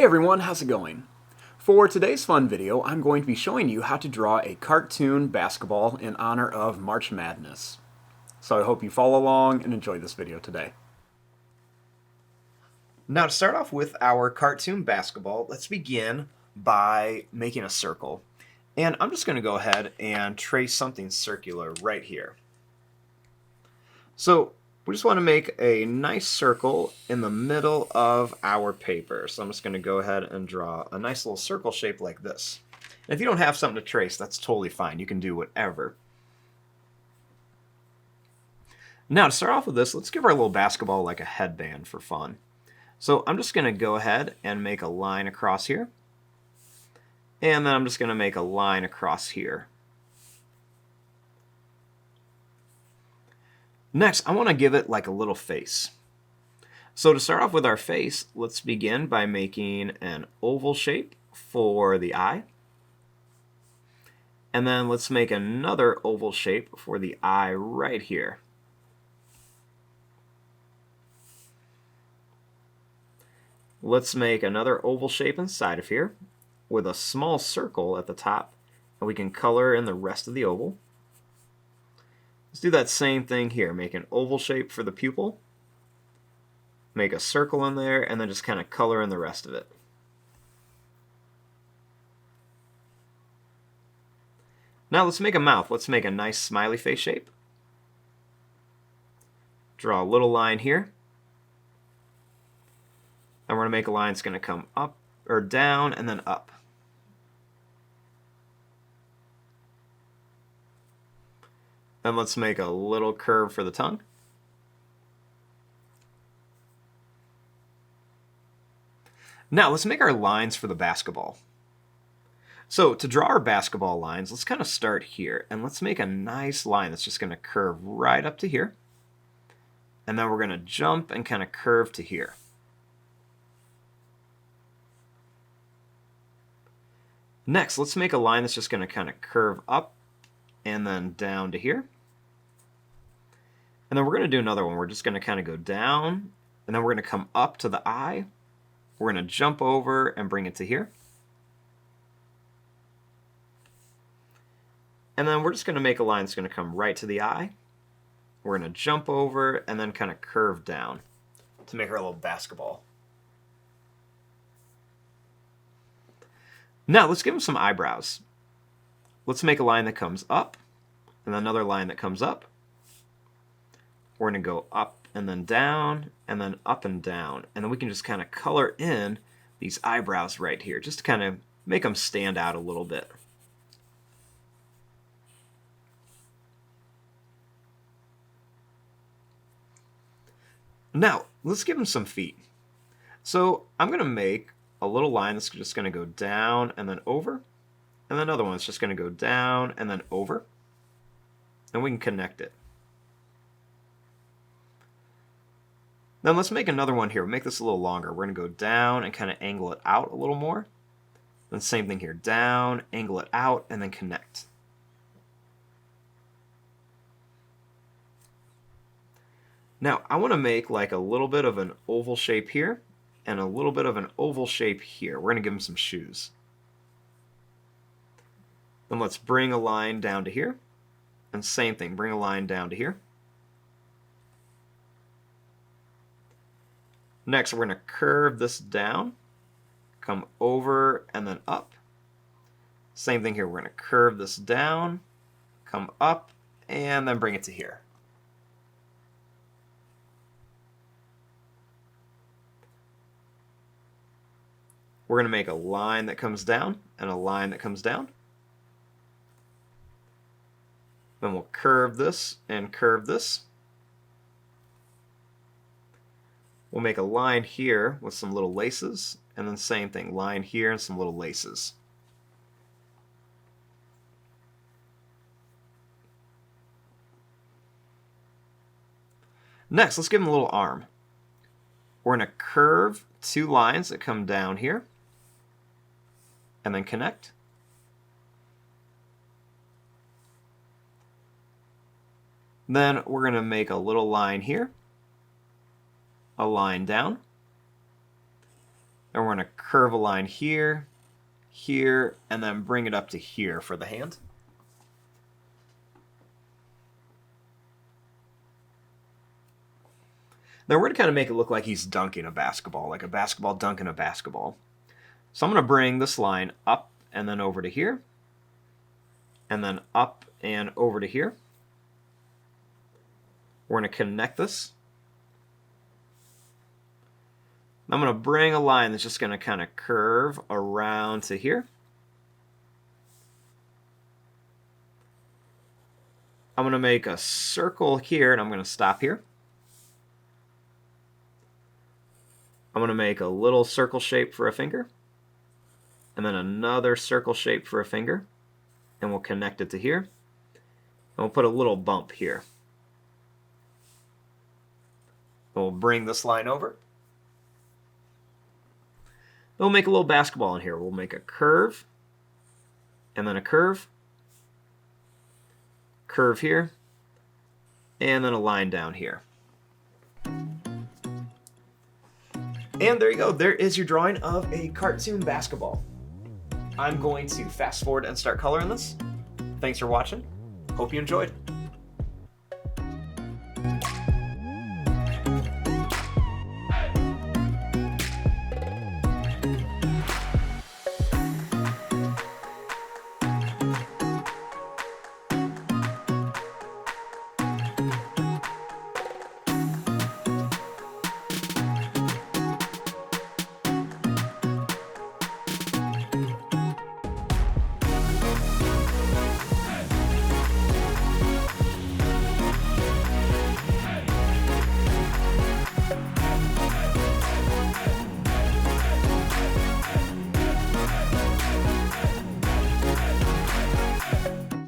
Hey everyone, how's it going? For today's fun video, I'm going to be showing you how to draw a cartoon basketball in honor of March Madness. So I hope you follow along and enjoy this video today. Now to start off with our cartoon basketball, let's begin by making a circle. And I'm just going to go ahead and trace something circular right here. So we just want to make a nice circle in the middle of our paper. So I'm just going to go ahead and draw a nice little circle shape like this. And if you don't have something to trace, that's totally fine. You can do whatever. Now to start off with this, let's give our little basketball like a headband for fun. So I'm just going to go ahead and make a line across here. And then I'm just going to make a line across here. Next, I want to give it like a little face. So to start off with our face, let's begin by making an oval shape for the eye. And then let's make another oval shape for the eye right here. Let's make another oval shape inside of here with a small circle at the top, and we can color in the rest of the oval. Let's do that same thing here. Make an oval shape for the pupil, make a circle in there, and then just kind of color in the rest of it. Now let's make a mouth. Let's make a nice smiley face shape. Draw a little line here. And we're going to make a line that's going to come up or down and then up. Then let's make a little curve for the tongue. Now let's make our lines for the basketball. So to draw our basketball lines, let's kind of start here and let's make a nice line that's just going to curve right up to here. And then we're going to jump and kind of curve to here. Next, let's make a line that's just going to kind of curve up and then down to here. And then we're going to do another one. We're just going to kind of go down, and then we're going to come up to the eye. We're going to jump over and bring it to here. And then we're just going to make a line that's going to come right to the eye. We're going to jump over and then kind of curve down to make our little basketball. Now let's give him some eyebrows. Let's make a line that comes up and another line that comes up. We're going to go up and then down and then up and down. And then we can just kind of color in these eyebrows right here just to kind of make them stand out a little bit. Now let's give him some feet. So I'm going to make a little line that's just going to go down and then over. And then another one that's just going to go down and then over. And we can connect it. Then let's make another one here. We'll make this a little longer. We're going to go down and kind of angle it out a little more. Then same thing here. Down, angle it out, and then connect. Now I want to make like a little bit of an oval shape here and a little bit of an oval shape here. We're going to give him some shoes. Then let's bring a line down to here. And same thing, bring a line down to here. Next, we're going to curve this down, come over and then up. Same thing here, we're going to curve this down, come up, and then bring it to here. We're going to make a line that comes down and a line that comes down. Then we'll curve this and curve this. We'll make a line here with some little laces, and then same thing, line here and some little laces. Next, let's give him a little arm. We're going to curve two lines that come down here, and then connect. Then we're going to make a little line here, a line down, And we're going to curve a line here, here, and then bring it up to here for the hand. Now we're going to kind of make it look like he's dunking a basketball, like a basketball dunking a basketball. So I'm going to bring this line up and then over to here, and then up and over to here. We're going to connect this. I'm going to bring a line that's just going to kind of curve around to here. I'm going to make a circle here, and I'm going to stop here. I'm going to make a little circle shape for a finger, and then another circle shape for a finger, and we'll connect it to here. And we'll put a little bump here. We'll bring this line over. We'll make a little basketball in here. We'll make a curve, and then a curve, curve here, and then a line down here. And there you go. There is your drawing of a cartoon basketball. I'm going to fast forward and start coloring this. Thanks for watching. Hope you enjoyed.